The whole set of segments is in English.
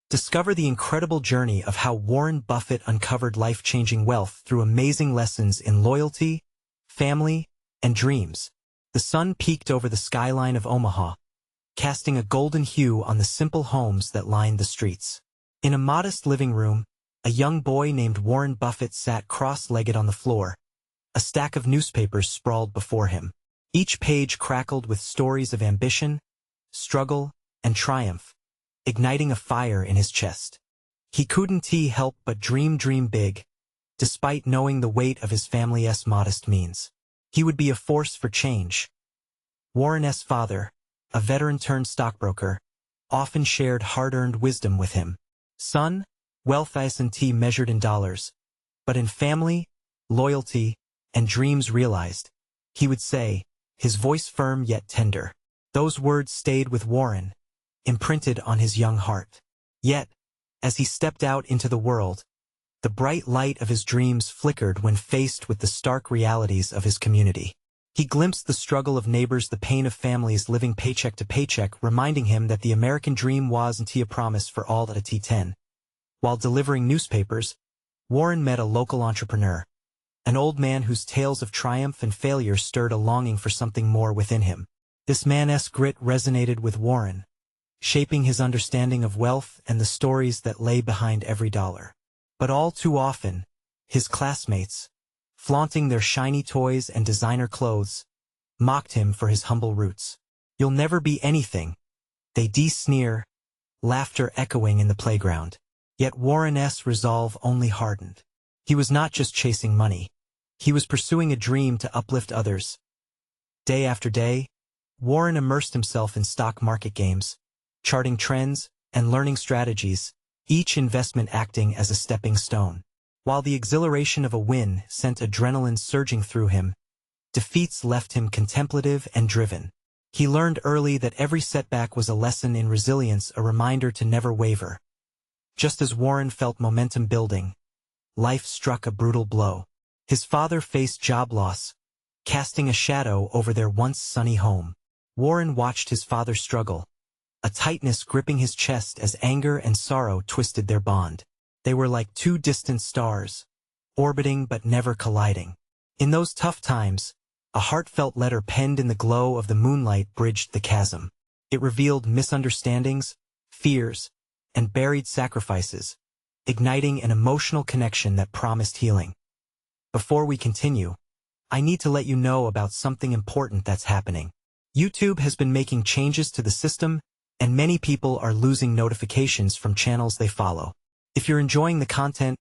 Discover the incredible journey of how Warren Buffett uncovered life-changing wealth through amazing lessons in loyalty, family, and dreams. The sun peeked over the skyline of Omaha, casting a golden hue on the simple homes that lined the streets. In a modest living room, a young boy named Warren Buffett sat cross-legged on the floor, a stack of newspapers sprawled before him. Each page crackled with stories of ambition, struggle, and triumph, igniting a fire in his chest. He couldn't help but dream big, despite knowing the weight of his family's modest means. He would be a force for change. Warren's father, a veteran-turned-stockbroker, often shared hard-earned wisdom with him. Son, wealth isn't measured in dollars, but in family, loyalty, and dreams realized, he would say, his voice firm yet tender. Those words stayed with Warren, imprinted on his young heart. Yet, as he stepped out into the world, the bright light of his dreams flickered when faced with the stark realities of his community. He glimpsed the struggle of neighbors, the pain of families living paycheck to paycheck, reminding him that the American dream wasn't a promise for all at a T10. While delivering newspapers, Warren met a local entrepreneur, an old man whose tales of triumph and failure stirred a longing for something more within him. This man's grit resonated with Warren, shaping his understanding of wealth and the stories that lay behind every dollar. But all too often, his classmates, flaunting their shiny toys and designer clothes, mocked him for his humble roots. "You'll never be anything," they sneer, laughter echoing in the playground. Yet Warren's resolve only hardened. He was not just chasing money. He was pursuing a dream to uplift others. Day after day, Warren immersed himself in stock market games, charting trends and learning strategies, each investment acting as a stepping stone. While the exhilaration of a win sent adrenaline surging through him, defeats left him contemplative and driven. He learned early that every setback was a lesson in resilience, a reminder to never waver. Just as Warren felt momentum building, life struck a brutal blow. His father faced job loss, casting a shadow over their once sunny home. Warren watched his father struggle, a tightness gripping his chest as anger and sorrow twisted their bond. They were like two distant stars, orbiting but never colliding. In those tough times, a heartfelt letter penned in the glow of the moonlight bridged the chasm. It revealed misunderstandings, fears, and buried sacrifices, igniting an emotional connection that promised healing. Before we continue, I need to let you know about something important that's happening. YouTube has been making changes to the system, and many people are losing notifications from channels they follow. If you're enjoying the content,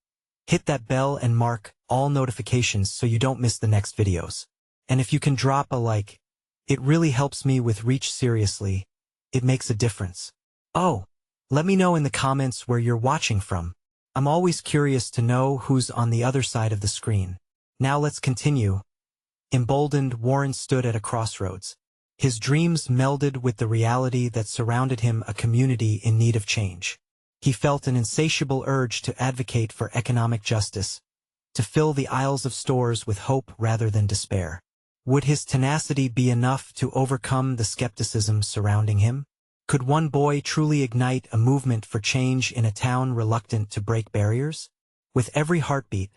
hit that bell and mark all notifications so you don't miss the next videos. And if you can drop a like, it really helps me with reach. Seriously, it makes a difference. Oh, let me know in the comments where you're watching from. I'm always curious to know who's on the other side of the screen. Now let's continue. Emboldened, Warren stood at a crossroads. His dreams melded with the reality that surrounded him, a community in need of change. He felt an insatiable urge to advocate for economic justice, to fill the aisles of stores with hope rather than despair. Would his tenacity be enough to overcome the skepticism surrounding him? Could one boy truly ignite a movement for change in a town reluctant to break barriers? With every heartbeat,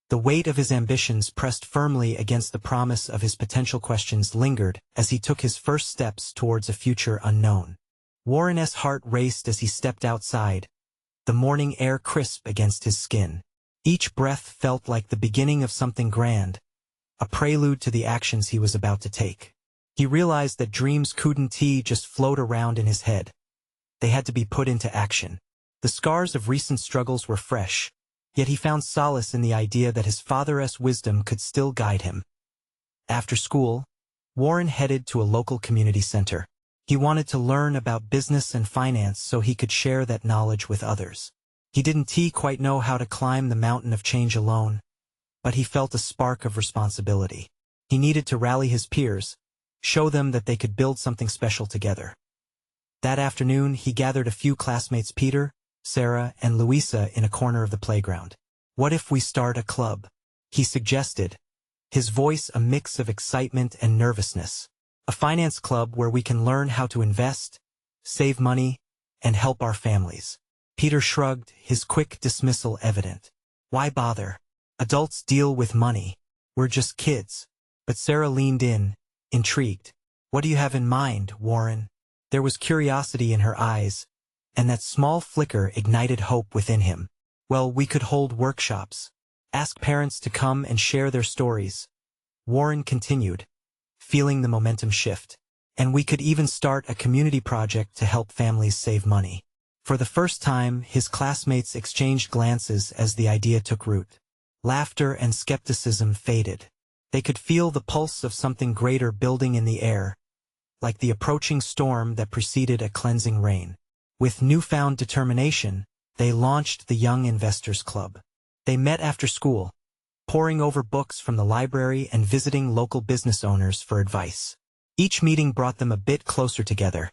the weight of his ambitions pressed firmly against the promise of his potential. Questions lingered as he took his first steps towards a future unknown. Warren's heart raced as he stepped outside, the morning air crisp against his skin. Each breath felt like the beginning of something grand, a prelude to the actions he was about to take. He realized that dreams couldn't just float around in his head. They had to be put into action. The scars of recent struggles were fresh, yet he found solace in the idea that his father's wisdom could still guide him. After school, Warren headed to a local community center. He wanted to learn about business and finance so he could share that knowledge with others. He didn't quite know how to climb the mountain of change alone, but he felt a spark of responsibility. He needed to rally his peers, show them that they could build something special together. That afternoon, he gathered a few classmates, Peter, Sarah, and Louisa, in a corner of the playground. "What if we start a club?" he suggested, his voice a mix of excitement and nervousness. "A finance club where we can learn how to invest, save money, and help our families." Peter shrugged, his quick dismissal evident. Why bother? Adults deal with money. We're just kids. But Sarah leaned in, intrigued. What do you have in mind, Warren? There was curiosity in her eyes, and that small flicker ignited hope within him. Well, we could hold workshops. Ask parents to come and share their stories. Warren continued, feeling the momentum shift. And we could even start a community project to help families save money. For the first time, his classmates exchanged glances as the idea took root. Laughter and skepticism faded. They could feel the pulse of something greater building in the air, like the approaching storm that preceded a cleansing rain. With newfound determination, they launched the Young Investors Club. They met after school, poring over books from the library and visiting local business owners for advice. Each meeting brought them a bit closer together,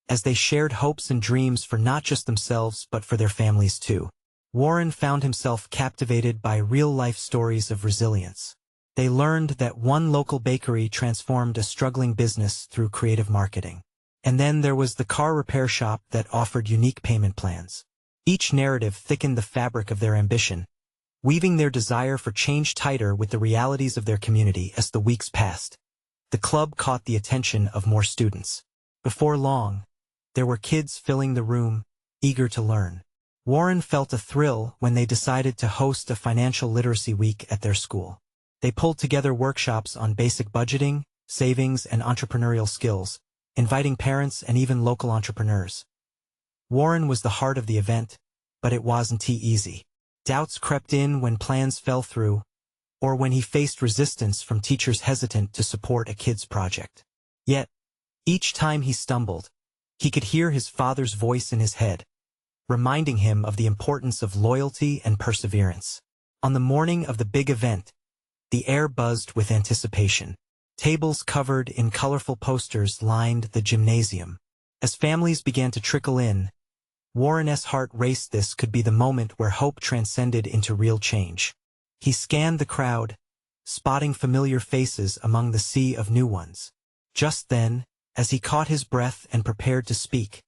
as they shared hopes and dreams for not just themselves but for their families too. Warren found himself captivated by real-life stories of resilience. They learned that one local bakery transformed a struggling business through creative marketing. And then there was the car repair shop that offered unique payment plans. Each narrative thickened the fabric of their ambition, weaving their desire for change tighter with the realities of their community as the weeks passed. The club caught the attention of more students. Before long, there were kids filling the room, eager to learn. Warren felt a thrill when they decided to host a financial literacy week at their school. They pulled together workshops on basic budgeting, savings, and entrepreneurial skills, inviting parents and even local entrepreneurs. Warren was the heart of the event, but it wasn't easy. Doubts crept in when plans fell through, or when he faced resistance from teachers hesitant to support a kid's project. Yet, each time he stumbled, he could hear his father's voice in his head, reminding him of the importance of loyalty and perseverance. On the morning of the big event, the air buzzed with anticipation. Tables covered in colorful posters lined the gymnasium. As families began to trickle in, Warren's heart raced. This could be the moment where hope transcended into real change. He scanned the crowd, spotting familiar faces among the sea of new ones. Just then, as he caught his breath and prepared to speak,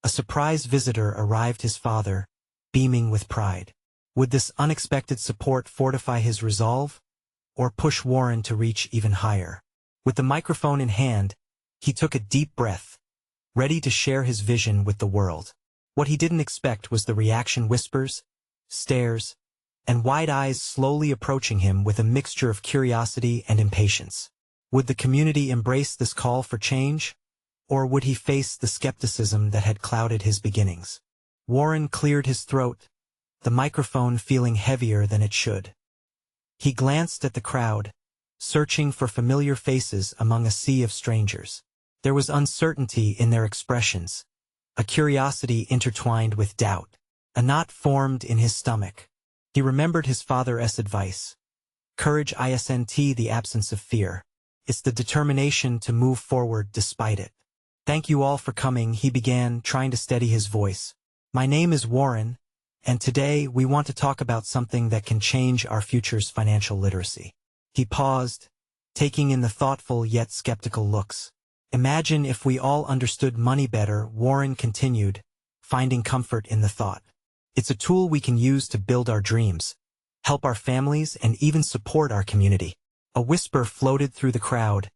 a surprise visitor arrived, his father, beaming with pride. Would this unexpected support fortify his resolve, or push Warren to reach even higher? With the microphone in hand, he took a deep breath, ready to share his vision with the world. What he didn't expect was the reaction: whispers, stares, and wide eyes slowly approaching him with a mixture of curiosity and impatience. Would the community embrace this call for change, or would he face the skepticism that had clouded his beginnings? Warren cleared his throat, the microphone feeling heavier than it should. He glanced at the crowd, searching for familiar faces among a sea of strangers. There was uncertainty in their expressions, a curiosity intertwined with doubt. A knot formed in his stomach. He remembered his father's advice. Courage isn't the absence of fear. It's the determination to move forward despite it. Thank you all for coming, he began, trying to steady his voice. My name is Warren, and today we want to talk about something that can change our future's financial literacy. He paused, taking in the thoughtful yet skeptical looks. Imagine if we all understood money better, Warren continued, finding comfort in the thought. It's a tool we can use to build our dreams, help our families, and even support our community. A whisper floated through the crowd,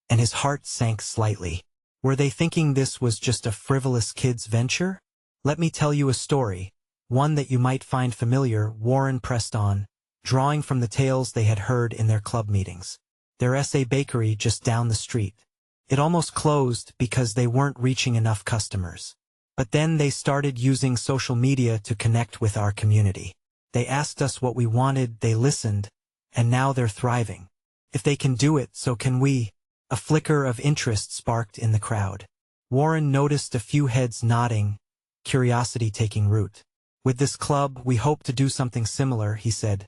and his heart sank slightly. Were they thinking this was just a frivolous kid's venture? Let me tell you a story, one that you might find familiar, Warren pressed on, drawing from the tales they had heard in their club meetings. There's a bakery just down the street. It almost closed because they weren't reaching enough customers. But then they started using social media to connect with our community. They asked us what we wanted, they listened, and now they're thriving. If they can do it, so can we. A flicker of interest sparked in the crowd. Warren noticed a few heads nodding, curiosity taking root. With this club, we hope to do something similar, he said,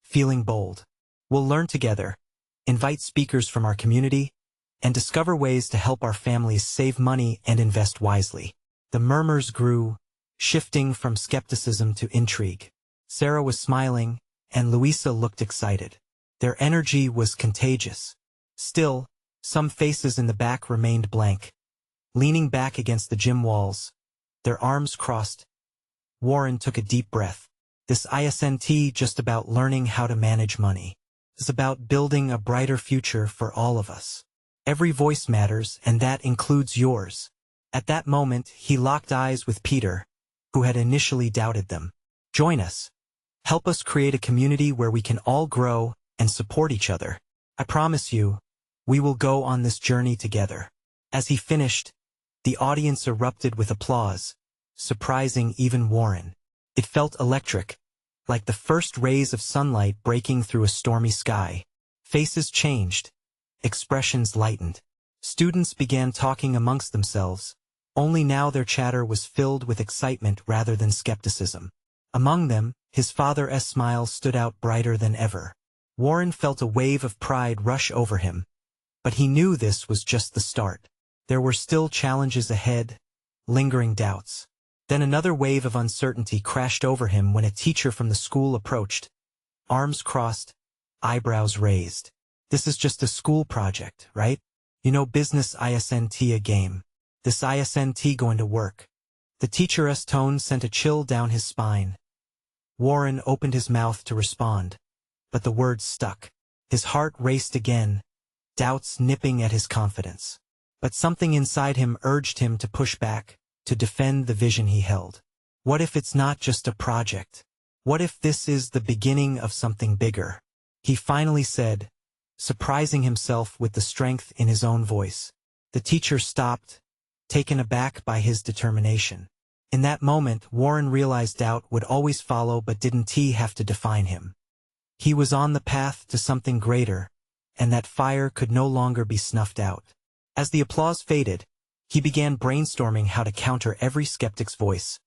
feeling bold. We'll learn together, invite speakers from our community, and discover ways to help our families save money and invest wisely. The murmurs grew, shifting from skepticism to intrigue. Sarah was smiling, and Louisa looked excited. Their energy was contagious. Still, some faces in the back remained blank, leaning back against the gym walls, their arms crossed, Warren took a deep breath. This isn't just about learning how to manage money. It's about building a brighter future for all of us. Every voice matters, and that includes yours. At that moment, he locked eyes with Peter, who had initially doubted them. Join us. Help us create a community where we can all grow and support each other. I promise you, we will go on this journey together. As he finished, the audience erupted with applause, surprising even Warren. It felt electric, like the first rays of sunlight breaking through a stormy sky. Faces changed, expressions lightened. Students began talking amongst themselves, only now their chatter was filled with excitement rather than skepticism. Among them, his father's smile stood out brighter than ever. Warren felt a wave of pride rush over him, but he knew this was just the start. There were still challenges ahead, lingering doubts. Then another wave of uncertainty crashed over him when a teacher from the school approached, arms crossed, eyebrows raised. This is just a school project, right? You know, business isn't a game. This isn't going to work. The teacher's tone sent a chill down his spine. Warren opened his mouth to respond, but the words stuck. His heart raced again, doubts nipping at his confidence. But something inside him urged him to push back, to defend the vision he held. What if it's not just a project? What if this is the beginning of something bigger? He finally said, surprising himself with the strength in his own voice. The teacher stopped, taken aback by his determination. In that moment, Warren realized doubt would always follow but didn't have to define him. He was on the path to something greater, and that fire could no longer be snuffed out. As the applause faded, he began brainstorming how to counter every skeptic's voice,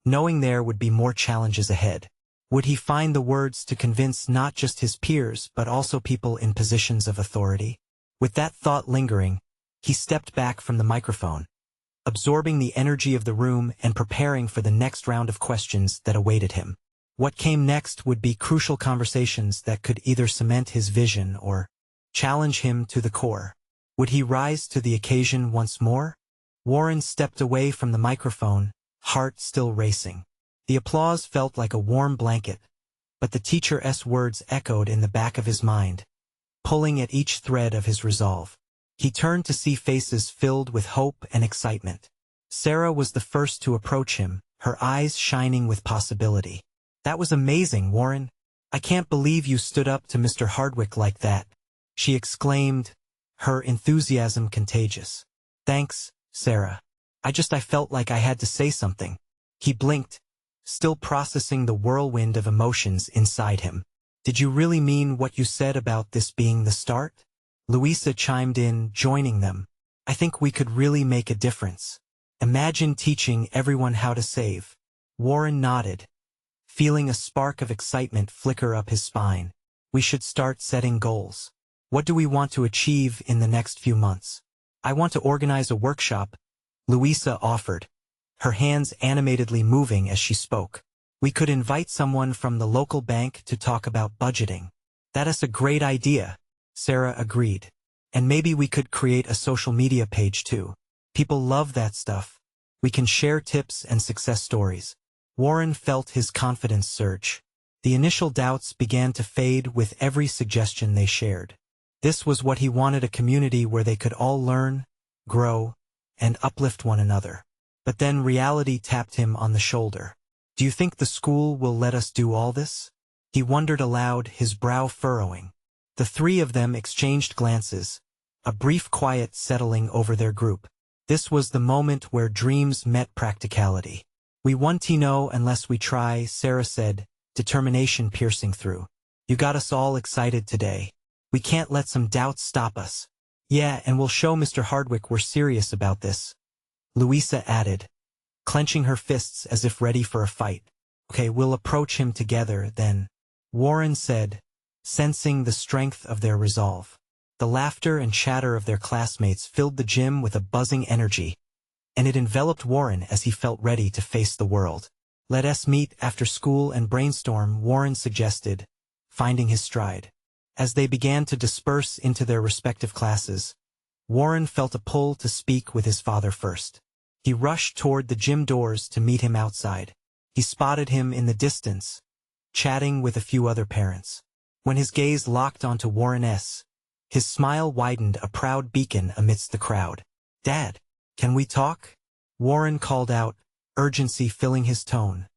knowing there would be more challenges ahead. Would he find the words to convince not just his peers but also people in positions of authority? With that thought lingering, he stepped back from the microphone, absorbing the energy of the room and preparing for the next round of questions that awaited him. What came next would be crucial conversations that could either cement his vision or challenge him to the core. Would he rise to the occasion once more? Warren stepped away from the microphone, heart still racing. The applause felt like a warm blanket, but the teacher's words echoed in the back of his mind, pulling at each thread of his resolve. He turned to see faces filled with hope and excitement. Sarah was the first to approach him, her eyes shining with possibility. That was amazing, Warren. I can't believe you stood up to Mr. Hardwick like that, she exclaimed, her enthusiasm contagious. Thanks, Sarah. I felt like I had to say something. He blinked, still processing the whirlwind of emotions inside him. Did you really mean what you said about this being the start? Louisa chimed in, joining them. I think we could really make a difference. Imagine teaching everyone how to save. Warren nodded, feeling a spark of excitement flicker up his spine. We should start setting goals. What do we want to achieve in the next few months? I want to organize a workshop, Louisa offered, her hands animatedly moving as she spoke. We could invite someone from the local bank to talk about budgeting. That is a great idea, Sarah agreed. And maybe we could create a social media page too. People love that stuff. We can share tips and success stories. Warren felt his confidence surge. The initial doubts began to fade with every suggestion they shared. This was what he wanted, a community where they could all learn, grow, and uplift one another. But then reality tapped him on the shoulder. Do you think the school will let us do all this? He wondered aloud, his brow furrowing. The three of them exchanged glances, a brief quiet settling over their group. This was the moment where dreams met practicality. We won't know unless we try, Sarah said, determination piercing through. You got us all excited today. We can't let some doubts stop us. Yeah, and we'll show Mr. Hardwick we're serious about this, Louisa added, clenching her fists as if ready for a fight. Okay, we'll approach him together, then, Warren said, sensing the strength of their resolve. The laughter and chatter of their classmates filled the gym with a buzzing energy, and it enveloped Warren as he felt ready to face the world. Let us meet after school and brainstorm, Warren suggested, finding his stride. As they began to disperse into their respective classes, Warren felt a pull to speak with his father first. He rushed toward the gym doors to meet him outside. He spotted him in the distance, chatting with a few other parents. When his gaze locked onto Warren S., his smile widened, a proud beacon amidst the crowd. "Dad, can we talk?" Warren called out, urgency filling his tone.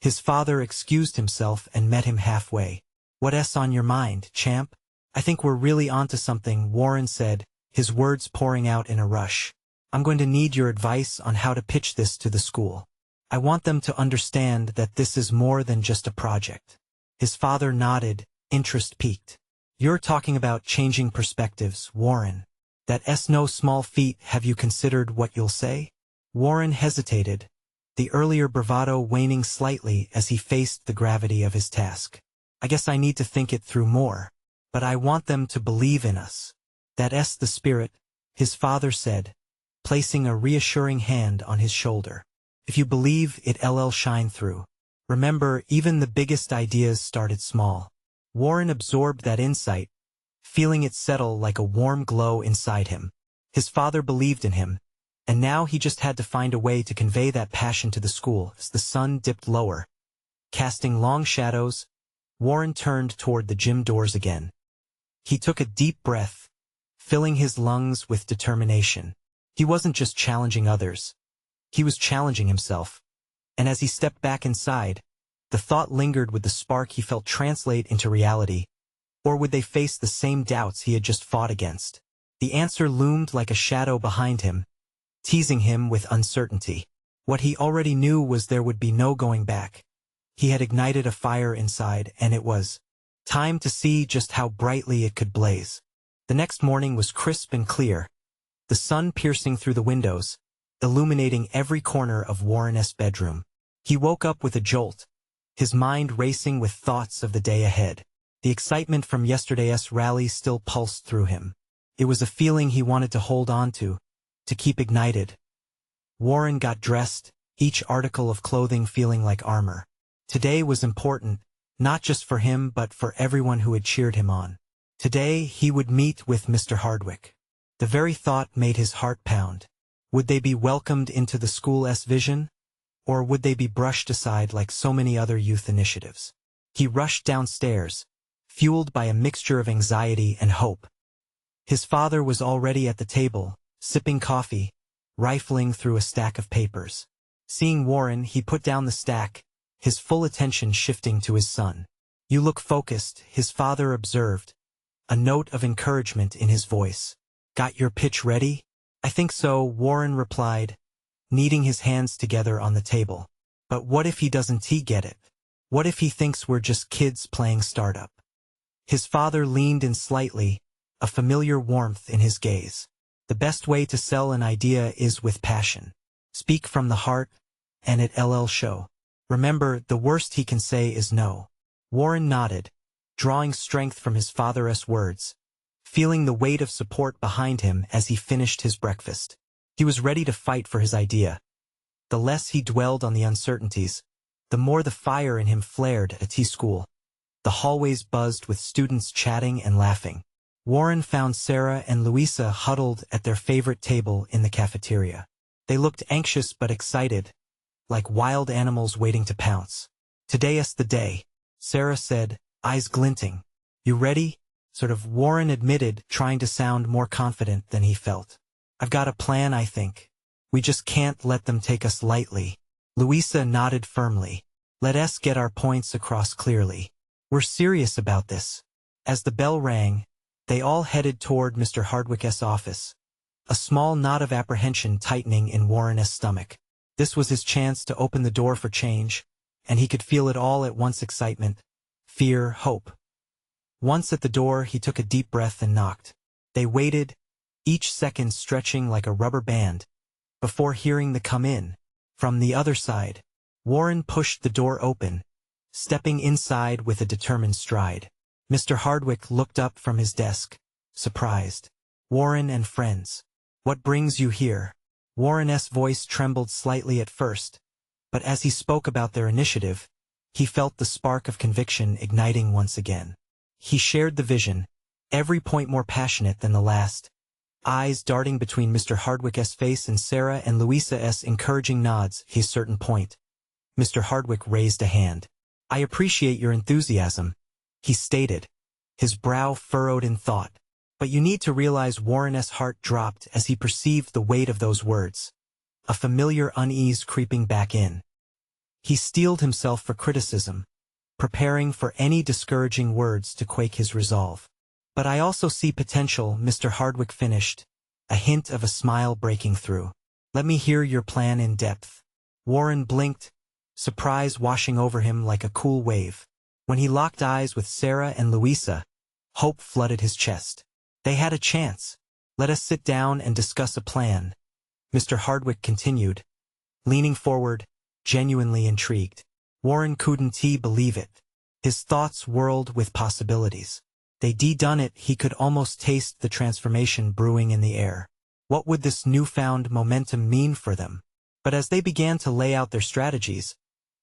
His father excused himself and met him halfway. "What's on your mind, champ?" "I think we're really onto something," Warren said, his words pouring out in a rush. "I'm going to need your advice on how to pitch this to the school. I want them to understand that this is more than just a project." His father nodded, interest piqued. "You're talking about changing perspectives, Warren. That's no small feat. Have you considered what you'll say?" Warren hesitated, the earlier bravado waning slightly as he faced the gravity of his task. "I guess I need to think it through more. But I want them to believe in us." "That's the spirit," his father said, placing a reassuring hand on his shoulder. "If you believe, it'll shine through. Remember, even the biggest ideas started small." Warren absorbed that insight, feeling it settle like a warm glow inside him. His father believed in him, and now he just had to find a way to convey that passion to the school. As the sun dipped lower, casting long shadows, Warren turned toward the gym doors again. He took a deep breath, filling his lungs with determination. He wasn't just challenging others. He was challenging himself. And as he stepped back inside, the thought lingered, would the spark he felt translate into reality? Or would they face the same doubts he had just fought against? The answer loomed like a shadow behind him, teasing him with uncertainty. What he already knew was there would be no going back. He had ignited a fire inside, and it was time to see just how brightly it could blaze. The next morning was crisp and clear, the sun piercing through the windows, illuminating every corner of Warren's bedroom. He woke up with a jolt, his mind racing with thoughts of the day ahead. The excitement from yesterday's rally still pulsed through him. It was a feeling he wanted to hold on to keep ignited. Warren got dressed, each article of clothing feeling like armor. Today was important, not just for him but for everyone who had cheered him on. Today he would meet with Mr. Hardwick. The very thought made his heart pound. Would they be welcomed into the school's vision? Or would they be brushed aside like so many other youth initiatives? He rushed downstairs, fueled by a mixture of anxiety and hope. His father was already at the table, sipping coffee, rifling through a stack of papers. Seeing Warren, he put down the stack, his full attention shifting to his son. "You look focused," his father observed, a note of encouragement in his voice. "Got your pitch ready?" "I think so," Warren replied, kneading his hands together on the table. "But what if he doesn't get it? What if he thinks we're just kids playing startup?" His father leaned in slightly, a familiar warmth in his gaze. "The best way to sell an idea is with passion. Speak from the heart, and it'll show. Remember, the worst he can say is no." Warren nodded, drawing strength from his father's words, feeling the weight of support behind him as he finished his breakfast. He was ready to fight for his idea. The less he dwelled on the uncertainties, the more the fire in him flared at T-School. The hallways buzzed with students chatting and laughing. Warren found Sarah and Louisa huddled at their favorite table in the cafeteria. They looked anxious but excited, like wild animals waiting to pounce. "Today's the day," Sarah said, eyes glinting. "You ready?" Warren admitted, trying to sound more confident than he felt. "I've got a plan, I think. We just can't let them take us lightly." Louisa nodded firmly. "Let us get our points across clearly. We're serious about this." As the bell rang, they all headed toward Mr. Hardwick's office, a small knot of apprehension tightening in Warren's stomach. This was his chance to open the door for change, and he could feel it all at once: excitement, fear, hope. Once at the door, he took a deep breath and knocked. They waited, each second stretching like a rubber band, before hearing the "come in" from the other side. Warren pushed the door open, stepping inside with a determined stride. Mr. Hardwick looked up from his desk, surprised. "Warren and friends, what brings you here?" Warren's voice trembled slightly at first, but as he spoke about their initiative, he felt the spark of conviction igniting once again. He shared the vision, every point more passionate than the last, eyes darting between Mr. Hardwick's face and Sarah and Louisa's encouraging nods. His certain point. Mr. Hardwick raised a hand. "I appreciate your enthusiasm," he stated, his brow furrowed in thought. But you need to realize Warren's heart dropped as he perceived the weight of those words, a familiar unease creeping back in. He steeled himself for criticism, preparing for any discouraging words to quake his resolve. "But I also see potential," Mr. Hardwick finished, a hint of a smile breaking through. "Let me hear your plan in depth." Warren blinked, surprise washing over him like a cool wave. When he locked eyes with Sarah and Louisa, hope flooded his chest. They had a chance. "Let us sit down and discuss a plan," Mr. Hardwick continued, leaning forward, genuinely intrigued. Warren couldn't believe it. His thoughts whirled with possibilities. They'd done it, he could almost taste the transformation brewing in the air. What would this newfound momentum mean for them? But as they began to lay out their strategies,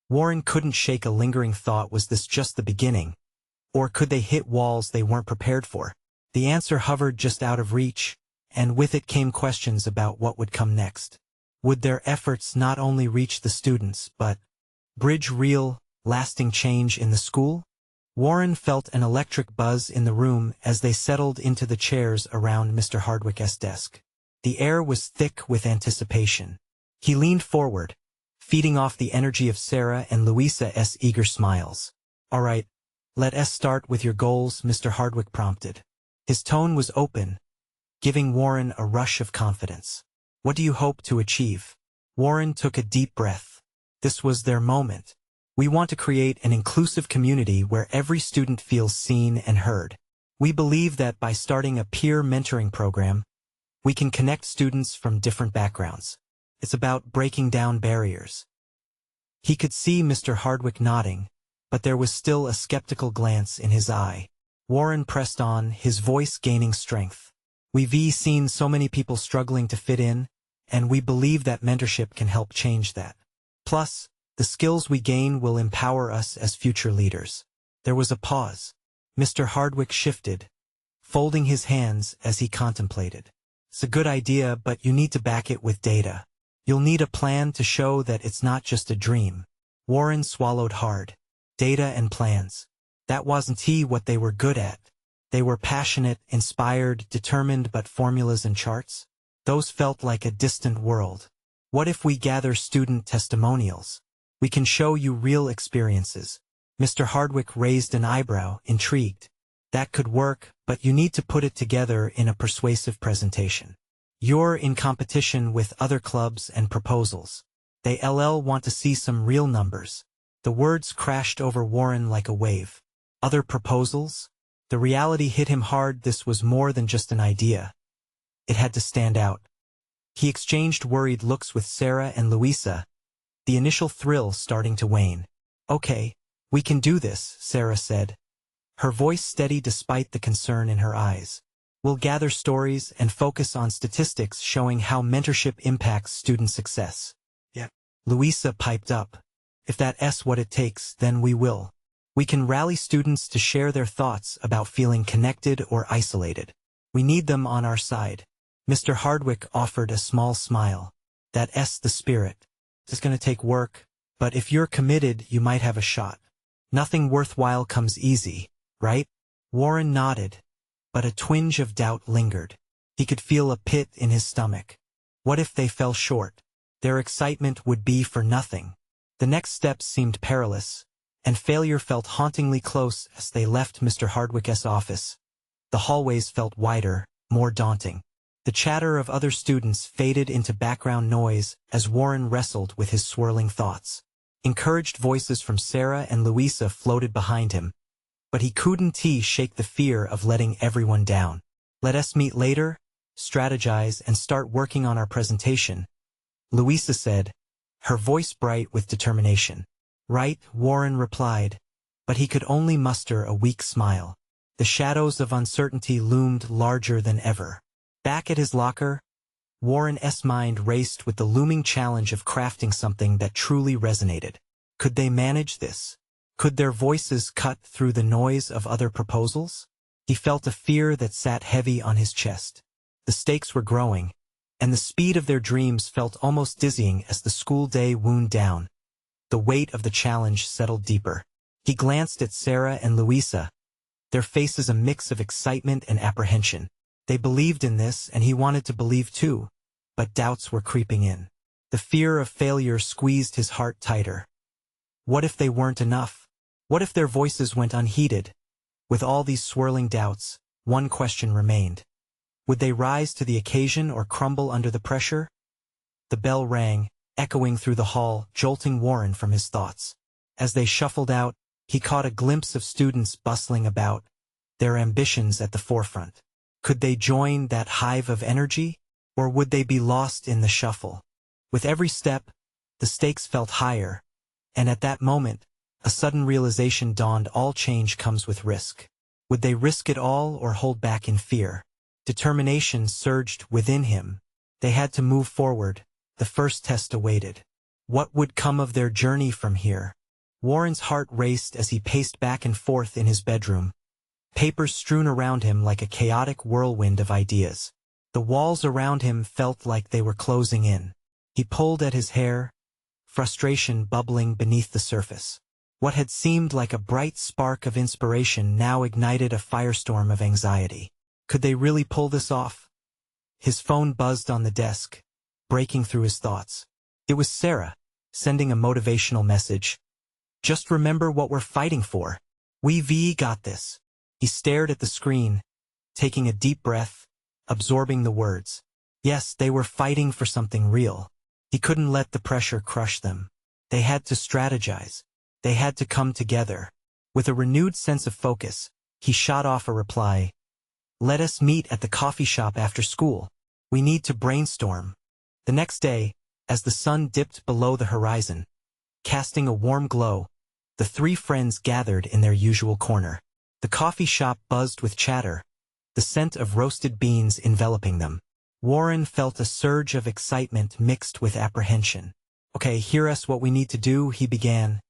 Warren couldn't shake a lingering thought: was this just the beginning? Or could they hit walls they weren't prepared for? The answer hovered just out of reach, and with it came questions about what would come next. Would their efforts not only reach the students, but bridge real, lasting change in the school? Warren felt an electric buzz in the room as they settled into the chairs around Mr. Hardwick's desk. The air was thick with anticipation. He leaned forward, feeding off the energy of Sarah and Louisa's eager smiles. "All right, let us start with your goals," Mr. Hardwick prompted. His tone was open, giving Warren a rush of confidence. "What do you hope to achieve?" Warren took a deep breath. This was their moment. "We want to create an inclusive community where every student feels seen and heard. We believe that by starting a peer mentoring program, we can connect students from different backgrounds. It's about breaking down barriers." He could see Mr. Hardwick nodding, but there was still a skeptical glance in his eye. Warren pressed on, his voice gaining strength. "We've seen so many people struggling to fit in, and we believe that mentorship can help change that. Plus, the skills we gain will empower us as future leaders." There was a pause. Mr. Hardwick shifted, folding his hands as he contemplated. "It's a good idea, but you need to back it with data. You'll need a plan to show that it's not just a dream." Warren swallowed hard. Data and plans. That wasn't what they were good at. They were passionate, inspired, determined, but formulas and charts? Those felt like a distant world. "What if we gather student testimonials? We can show you real experiences." Mr. Hardwick raised an eyebrow, intrigued. "That could work, but you need to put it together in a persuasive presentation. You're in competition with other clubs and proposals. They want to see some real numbers." The words crashed over Warren like a wave. Other proposals? The reality hit him hard. This was more than just an idea. It had to stand out. He exchanged worried looks with Sarah and Louisa, the initial thrill starting to wane. "Okay, we can do this," Sarah said, her voice steady despite the concern in her eyes. "We'll gather stories and focus on statistics showing how mentorship impacts student success." "Yeah," Louisa piped up. "If that's what it takes, then we will. We can rally students to share their thoughts about feeling connected or isolated. We need them on our side." Mr. Hardwick offered a small smile. "That's the spirit. It's going to take work, but if you're committed, you might have a shot. Nothing worthwhile comes easy, right?" Warren nodded, but a twinge of doubt lingered. He could feel a pit in his stomach. What if they fell short? Their excitement would be for nothing. The next steps seemed perilous, and failure felt hauntingly close as they left Mr. Hardwick's office. The hallways felt wider, more daunting. The chatter of other students faded into background noise as Warren wrestled with his swirling thoughts. Encouraged voices from Sarah and Louisa floated behind him, but he couldn't shake the fear of letting everyone down. "Let us meet later, strategize, and start working on our presentation," Louisa said, her voice bright with determination. "Right," Warren replied, but he could only muster a weak smile. The shadows of uncertainty loomed larger than ever. Back at his locker, Warren's mind raced with the looming challenge of crafting something that truly resonated. Could they manage this? Could their voices cut through the noise of other proposals? He felt a fear that sat heavy on his chest. The stakes were growing, and the speed of their dreams felt almost dizzying as the school day wound down. the weight of the challenge settled deeper. He glanced at Sarah and Louisa, their faces a mix of excitement and apprehension. They believed in this, and he wanted to believe too, but doubts were creeping in. The fear of failure squeezed his heart tighter. What if they weren't enough? What if their voices went unheeded? With all these swirling doubts, one question remained. Would they rise to the occasion or crumble under the pressure? The bell rang, echoing through the hall, jolting Warren from his thoughts. As they shuffled out, he caught a glimpse of students bustling about, their ambitions at the forefront. Could they join that hive of energy, or would they be lost in the shuffle? With every step, the stakes felt higher, and at that moment, a sudden realization dawned: all change comes with risk. Would they risk it all or hold back in fear? Determination surged within him. They had to move forward. The first test awaited. What would come of their journey from here? Warren's heart raced as he paced back and forth in his bedroom, papers strewn around him like a chaotic whirlwind of ideas. The walls around him felt like they were closing in. He pulled at his hair, frustration bubbling beneath the surface. What had seemed like a bright spark of inspiration now ignited a firestorm of anxiety. Could they really pull this off? His phone buzzed on the desk, breaking through his thoughts. It was Sarah, sending a motivational message. Just remember what we're fighting for. We've got this. He stared at the screen, taking a deep breath, absorbing the words. Yes, they were fighting for something real. He couldn't let the pressure crush them. They had to strategize. They had to come together. With a renewed sense of focus, he shot off a reply. Let us meet at the coffee shop after school. We need to brainstorm. The next day, as the sun dipped below the horizon, casting a warm glow, the three friends gathered in their usual corner. The coffee shop buzzed with chatter, the scent of roasted beans enveloping them. Warren felt a surge of excitement mixed with apprehension. Okay, hear us what we need to do, he began,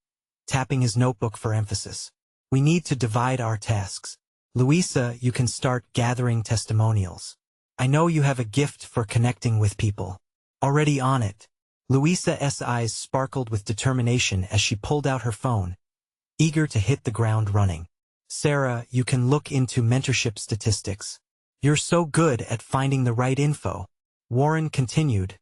tapping his notebook for emphasis. We need to divide our tasks. Louisa, you can start gathering testimonials. I know you have a gift for connecting with people. Already on it. Louisa's eyes sparkled with determination as she pulled out her phone, eager to hit the ground running. Sarah, you can look into mentorship statistics. You're so good at finding the right info. Warren continued,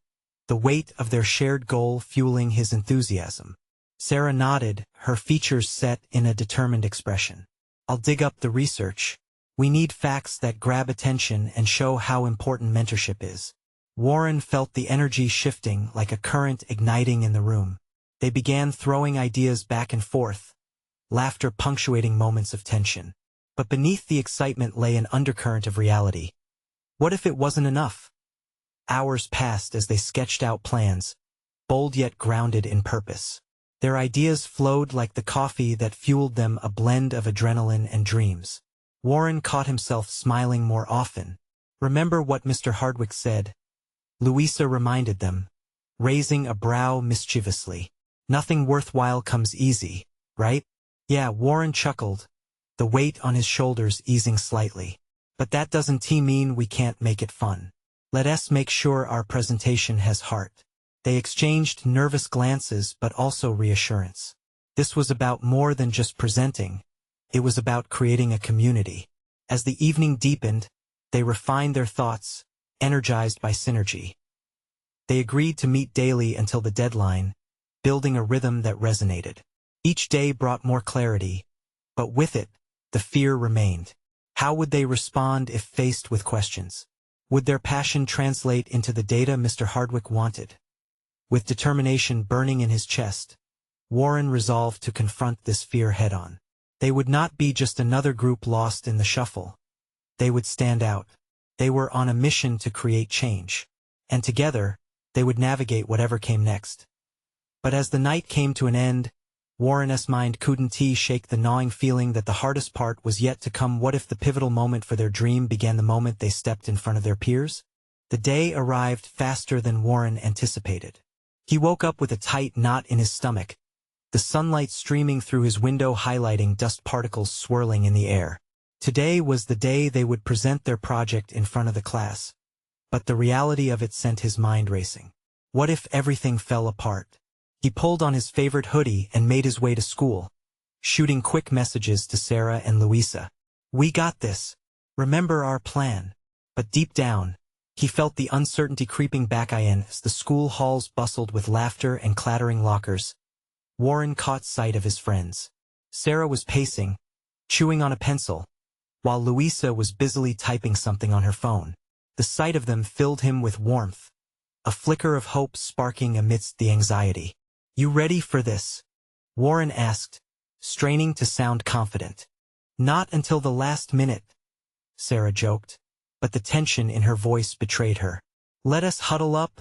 the weight of their shared goal fueling his enthusiasm. Sarah nodded, her features set in a determined expression. I'll dig up the research. We need facts that grab attention and show how important mentorship is. Warren felt the energy shifting like a current igniting in the room. They began throwing ideas back and forth, laughter punctuating moments of tension. But beneath the excitement lay an undercurrent of reality. What if it wasn't enough? Hours passed as they sketched out plans, bold yet grounded in purpose. Their ideas flowed like the coffee that fueled them, a blend of adrenaline and dreams. Warren caught himself smiling more often. Remember what Mr. Hardwick said? Louisa reminded them, raising a brow mischievously. Nothing worthwhile comes easy, right? Yeah, Warren chuckled, the weight on his shoulders easing slightly. But that doesn't mean we can't make it fun. Let us make sure our presentation has heart. They exchanged nervous glances but also reassurance. This was about more than just presenting. It was about creating a community. As the evening deepened, they refined their thoughts, energized by synergy. They agreed to meet daily until the deadline, building a rhythm that resonated. Each day brought more clarity, but with it, the fear remained. How would they respond if faced with questions? Would their passion translate into the data Mr. Hardwick wanted? With determination burning in his chest, Warren resolved to confront this fear head-on. They would not be just another group lost in the shuffle. They would stand out. They were on a mission to create change. And together, they would navigate whatever came next. But as the night came to an end, Warren's mind couldn't shake the gnawing feeling that the hardest part was yet to come. What if the pivotal moment for their dream began the moment they stepped in front of their peers? The day arrived faster than Warren anticipated. He woke up with a tight knot in his stomach, the sunlight streaming through his window highlighting dust particles swirling in the air. Today was the day they would present their project in front of the class. But the reality of it sent his mind racing. What if everything fell apart? He pulled on his favorite hoodie and made his way to school, shooting quick messages to Sarah and Louisa. "We got this. Remember our plan." But deep down, he felt the uncertainty creeping back in as the school halls bustled with laughter and clattering lockers. Warren caught sight of his friends. Sarah was pacing, chewing on a pencil, while Louisa was busily typing something on her phone. The sight of them filled him with warmth, a flicker of hope sparking amidst the anxiety. "You ready for this?" Warren asked, straining to sound confident. "Not until the last minute," Sarah joked, but the tension in her voice betrayed her. "Let us huddle up,"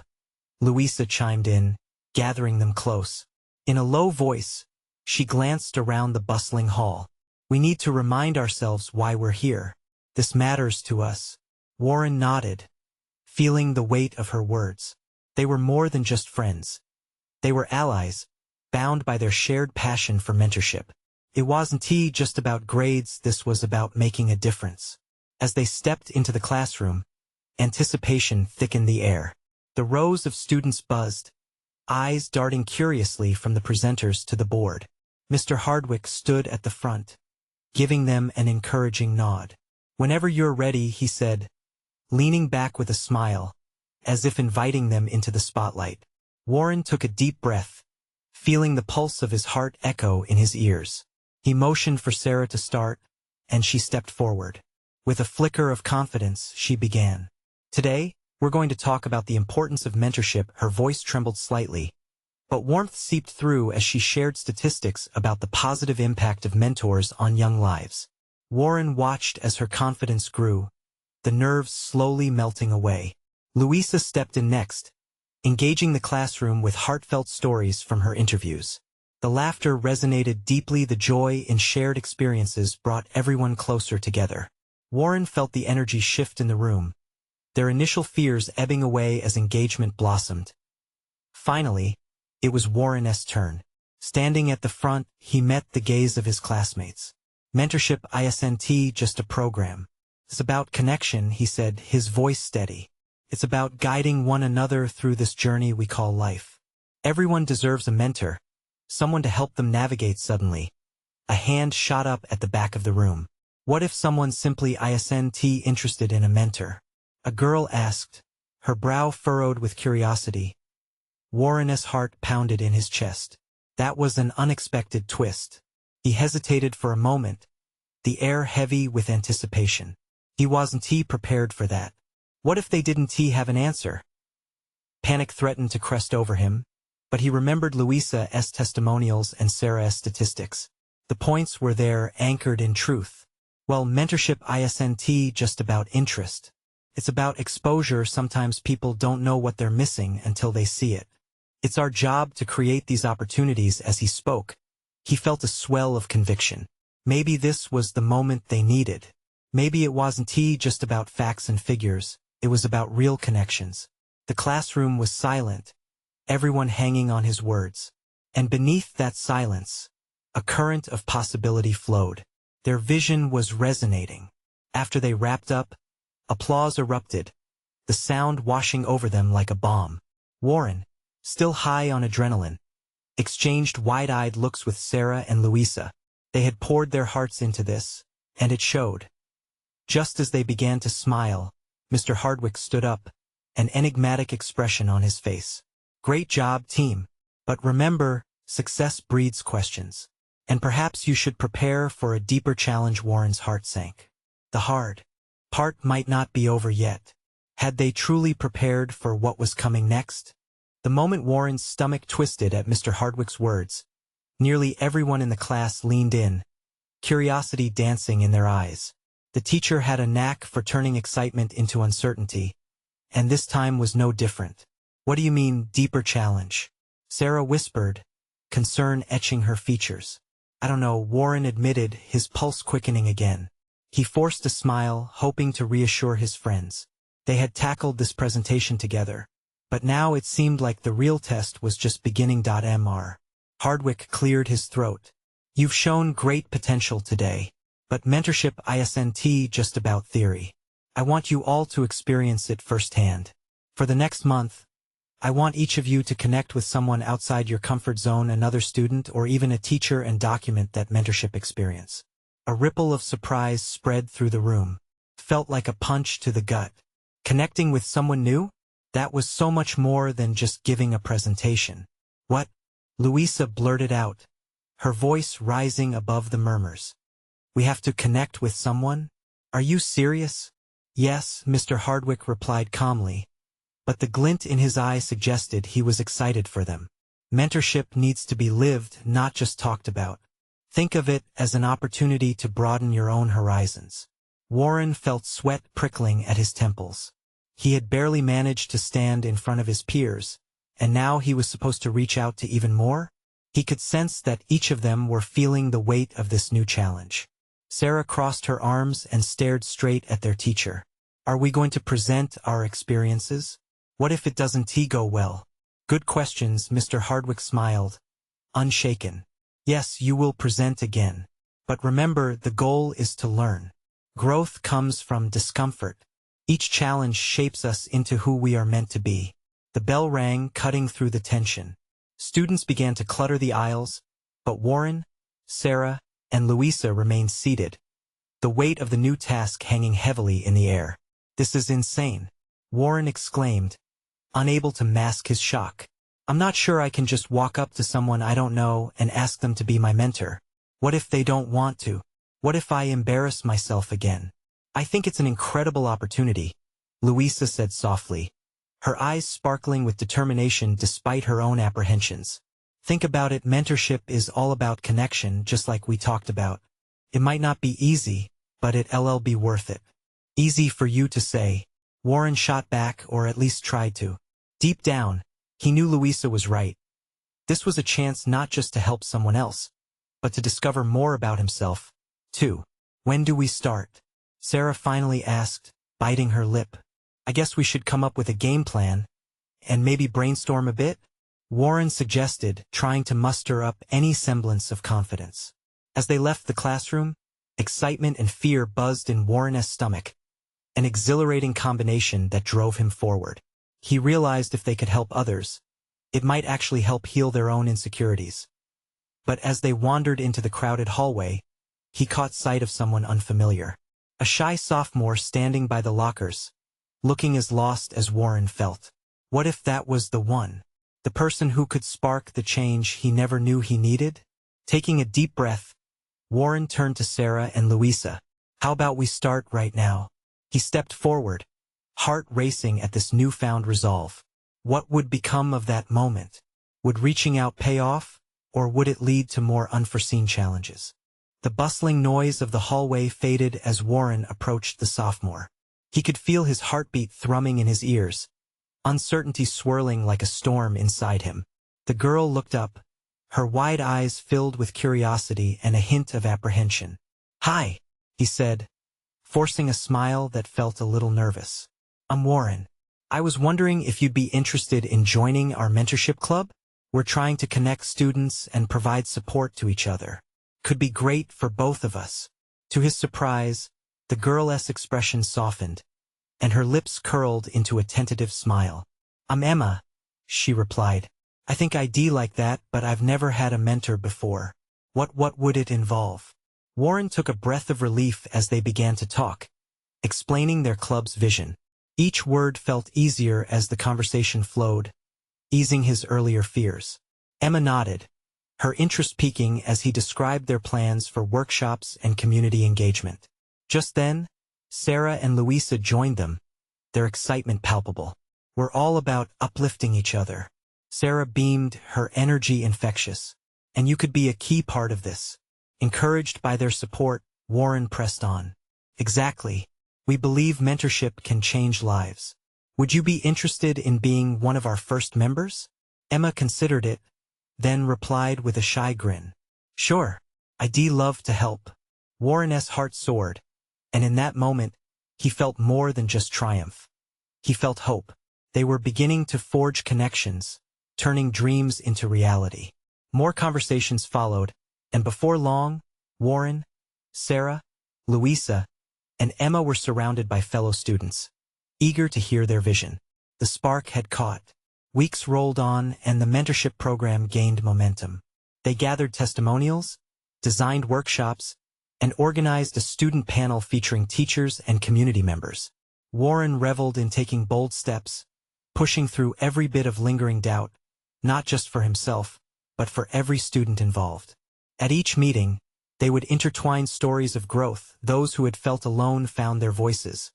Louisa chimed in, gathering them close. In a low voice, she glanced around the bustling hall. "We need to remind ourselves why we're here. This matters to us." Warren nodded, feeling the weight of her words. They were more than just friends. They were allies, bound by their shared passion for mentorship. It wasn't just about grades, this was about making a difference. As they stepped into the classroom, anticipation thickened the air. The rows of students buzzed, eyes darting curiously from the presenters to the board. Mr. Hardwick stood at the front, giving them an encouraging nod. "Whenever you're ready," he said, leaning back with a smile, as if inviting them into the spotlight. Warren took a deep breath, feeling the pulse of his heart echo in his ears. He motioned for Sarah to start, and she stepped forward. With a flicker of confidence, she began. "Today, we're going to talk about the importance of mentorship." Her voice trembled slightly, but warmth seeped through as she shared statistics about the positive impact of mentors on young lives. Warren watched as her confidence grew, the nerves slowly melting away. Louisa stepped in next, engaging the classroom with heartfelt stories from her interviews. The laughter resonated deeply, the joy in shared experiences brought everyone closer together. Warren felt the energy shift in the room, their initial fears ebbing away as engagement blossomed. Finally, it was Warren's turn. Standing at the front, he met the gaze of his classmates. "Mentorship isn't just a program. It's about connection," he said, his voice steady. "It's about guiding one another through this journey we call life. Everyone deserves a mentor, someone to help them navigate." Suddenly, a hand shot up at the back of the room. "What if someone simply isn't interested in a mentor?" a girl asked, her brow furrowed with curiosity. Warren's heart pounded in his chest. That was an unexpected twist. He hesitated for a moment, the air heavy with anticipation. He wasn't prepared for that. What if they didn't have an answer? Panic threatened to crest over him, but he remembered Louisa's testimonials and Sarah's statistics. The points were there, anchored in truth. Well, mentorship isn't just about interest. It's about exposure. Sometimes people don't know what they're missing until they see it. It's our job to create these opportunities. As he spoke, he felt a swell of conviction. Maybe this was the moment they needed. Maybe it wasn't just about facts and figures, it was about real connections. The classroom was silent, everyone hanging on his words. And beneath that silence, a current of possibility flowed. Their vision was resonating. After they wrapped up, applause erupted, the sound washing over them like a bomb. Warren, still high on adrenaline, exchanged wide-eyed looks with Sarah and Louisa. They had poured their hearts into this, and it showed. Just as they began to smile, Mr. Hardwick stood up, an enigmatic expression on his face. "Great job, team. But remember, success breeds questions. And perhaps you should prepare for a deeper challenge." Warren's heart sank. The hard part might not be over yet. Had they truly prepared for what was coming next? The moment Warren's stomach twisted at Mr. Hardwick's words, nearly everyone in the class leaned in, curiosity dancing in their eyes. The teacher had a knack for turning excitement into uncertainty, and this time was no different. "What do you mean, deeper challenge?" Sarah whispered, concern etching her features. "I don't know," Warren admitted, his pulse quickening again. He forced a smile, hoping to reassure his friends. They had tackled this presentation together, but now it seemed like the real test was just beginning. Mr. Hardwick cleared his throat. "You've shown great potential today, but mentorship isn't just about theory. I want you all to experience it firsthand. For the next month, I want each of you to connect with someone outside your comfort zone, another student, or even a teacher, and document that mentorship experience. A ripple of surprise spread through the room. Felt like a punch to the gut. Connecting with someone new? That was so much more than just giving a presentation. What? Louisa blurted out, her voice rising above the murmurs. We have to connect with someone? Are you serious? Yes, Mr. Hardwick replied calmly, but the glint in his eye suggested he was excited for them. Mentorship needs to be lived, not just talked about. Think of it as an opportunity to broaden your own horizons. Warren felt sweat prickling at his temples. He had barely managed to stand in front of his peers, and now he was supposed to reach out to even more? He could sense that each of them were feeling the weight of this new challenge. Sarah crossed her arms and stared straight at their teacher. Are we going to present our experiences? What if it doesn't go well? Good questions, Mr. Hardwick smiled, unshaken. Yes, you will present again. But remember, the goal is to learn. Growth comes from discomfort. Each challenge shapes us into who we are meant to be. The bell rang, cutting through the tension. Students began to clutter the aisles, but Warren, Sarah, and Louisa remained seated, the weight of the new task hanging heavily in the air. This is insane, Warren exclaimed, unable to mask his shock. I'm not sure I can just walk up to someone I don't know and ask them to be my mentor. What if they don't want to? What if I embarrass myself again? I think it's an incredible opportunity, Louisa said softly, her eyes sparkling with determination despite her own apprehensions. Think about it, mentorship is all about connection, just like we talked about. It might not be easy, but it'll be worth it. Easy for you to say, Warren shot back, or at least tried to. Deep down, he knew Louisa was right. This was a chance not just to help someone else, but to discover more about himself, too. When do we start? Sarah finally asked, biting her lip. I guess we should come up with a game plan, and maybe brainstorm a bit? Warren suggested, trying to muster up any semblance of confidence. As they left the classroom, excitement and fear buzzed in Warren's stomach, an exhilarating combination that drove him forward. He realized if they could help others, it might actually help heal their own insecurities. But as they wandered into the crowded hallway, he caught sight of someone unfamiliar. A shy sophomore standing by the lockers, looking as lost as Warren felt. What if that was the one? The person who could spark the change he never knew he needed? Taking a deep breath, Warren turned to Sarah and Louisa. How about we start right now? He stepped forward, heart racing at this newfound resolve. What would become of that moment? Would reaching out pay off, or would it lead to more unforeseen challenges? The bustling noise of the hallway faded as Warren approached the sophomore. He could feel his heartbeat thrumming in his ears, uncertainty swirling like a storm inside him. The girl looked up, her wide eyes filled with curiosity and a hint of apprehension. Hi, he said, forcing a smile that felt a little nervous. I'm Warren. I was wondering if you'd be interested in joining our mentorship club? We're trying to connect students and provide support to each other. Could be great for both of us. To his surprise, the girl's expression softened, and her lips curled into a tentative smile. I'm Emma, she replied. I think I'd like that, but I've never had a mentor before. What would it involve? Warren took a breath of relief as they began to talk, explaining their club's vision. Each word felt easier as the conversation flowed, easing his earlier fears. Emma nodded, her interest peaking as he described their plans for workshops and community engagement. Just then, Sarah and Louisa joined them, their excitement palpable. We're all about uplifting each other. Sarah beamed, her energy infectious. And you could be a key part of this. Encouraged by their support, Warren pressed on. Exactly. We believe mentorship can change lives. Would you be interested in being one of our first members? Emma considered it, then replied with a shy grin. Sure, I'd love to help. Warren's heart soared, and in that moment, he felt more than just triumph. He felt hope. They were beginning to forge connections, turning dreams into reality. More conversations followed, and before long, Warren, Sarah, Louisa, and Emma were surrounded by fellow students, eager to hear their vision. The spark had caught. Weeks rolled on and the mentorship program gained momentum. They gathered testimonials, designed workshops, and organized a student panel featuring teachers and community members. Warren reveled in taking bold steps, pushing through every bit of lingering doubt, not just for himself, but for every student involved. At each meeting, they would intertwine stories of growth. Those who had felt alone found their voices,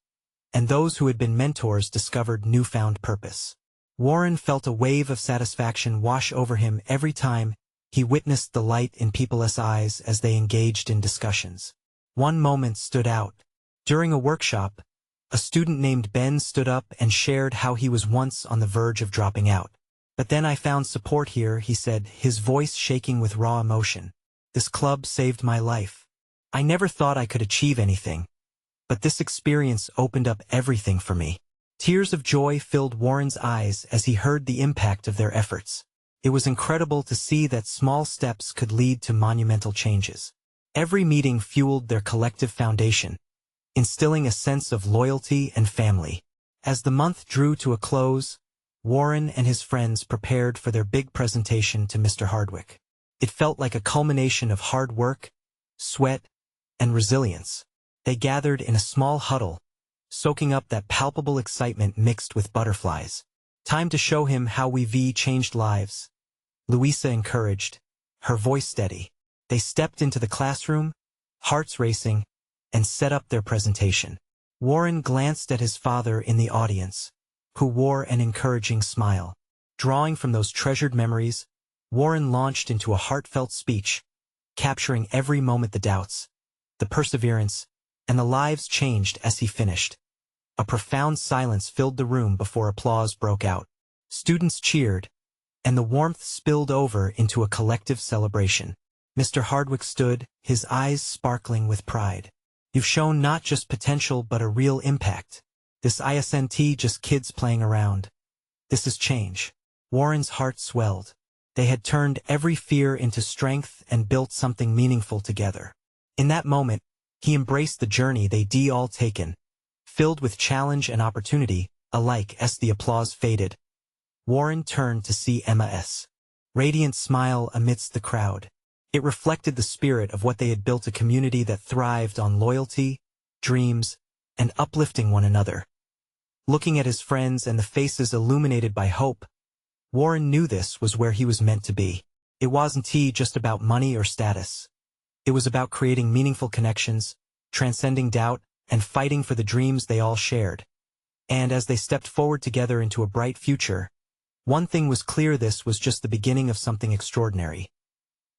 and those who had been mentors discovered newfound purpose. Warren felt a wave of satisfaction wash over him every time he witnessed the light in people's eyes as they engaged in discussions. One moment stood out. During a workshop, a student named Ben stood up and shared how he was once on the verge of dropping out. "But then I found support here," he said, his voice shaking with raw emotion. "This club saved my life. I never thought I could achieve anything, but this experience opened up everything for me." Tears of joy filled Warren's eyes as he heard the impact of their efforts. It was incredible to see that small steps could lead to monumental changes. Every meeting fueled their collective foundation, instilling a sense of loyalty and family. As the month drew to a close, Warren and his friends prepared for their big presentation to Mr. Hardwick. It felt like a culmination of hard work, sweat, and resilience. They gathered in a small huddle, soaking up that palpable excitement mixed with butterflies. "Time to show him how we've changed lives," Louisa encouraged, her voice steady. They stepped into the classroom, hearts racing, and set up their presentation. Warren glanced at his father in the audience, who wore an encouraging smile. Drawing from those treasured memories, Warren launched into a heartfelt speech, capturing every moment: the doubts, the perseverance, and the lives changed. As he finished, a profound silence filled the room before applause broke out. Students cheered, and the warmth spilled over into a collective celebration. Mr. Hardwick stood, his eyes sparkling with pride. "You've shown not just potential but a real impact. This isn't just kids playing around. This is change." Warren's heart swelled. They had turned every fear into strength and built something meaningful together. In that moment, he embraced the journey they'd all taken, filled with challenge and opportunity alike. As the applause faded, Warren turned to see Emma's radiant smile amidst the crowd. It reflected the spirit of what they had built, a community that thrived on loyalty, dreams, and uplifting one another. Looking at his friends and the faces illuminated by hope, Warren knew this was where he was meant to be. It wasn't just about money or status. It was about creating meaningful connections, transcending doubt, and fighting for the dreams they all shared. And as they stepped forward together into a bright future, one thing was clear: this was just the beginning of something extraordinary.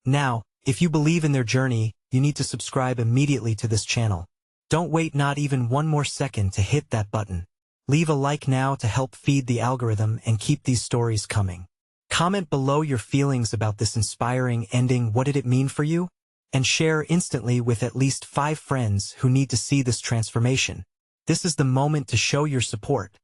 Now, if you believe in their journey, you need to subscribe immediately to this channel. Don't wait not even one more second to hit that button. Leave a like now to help feed the algorithm and keep these stories coming. Comment below your feelings about this inspiring ending. What did it mean for you? And share instantly with at least 5 friends who need to see this transformation. This is the moment to show your support.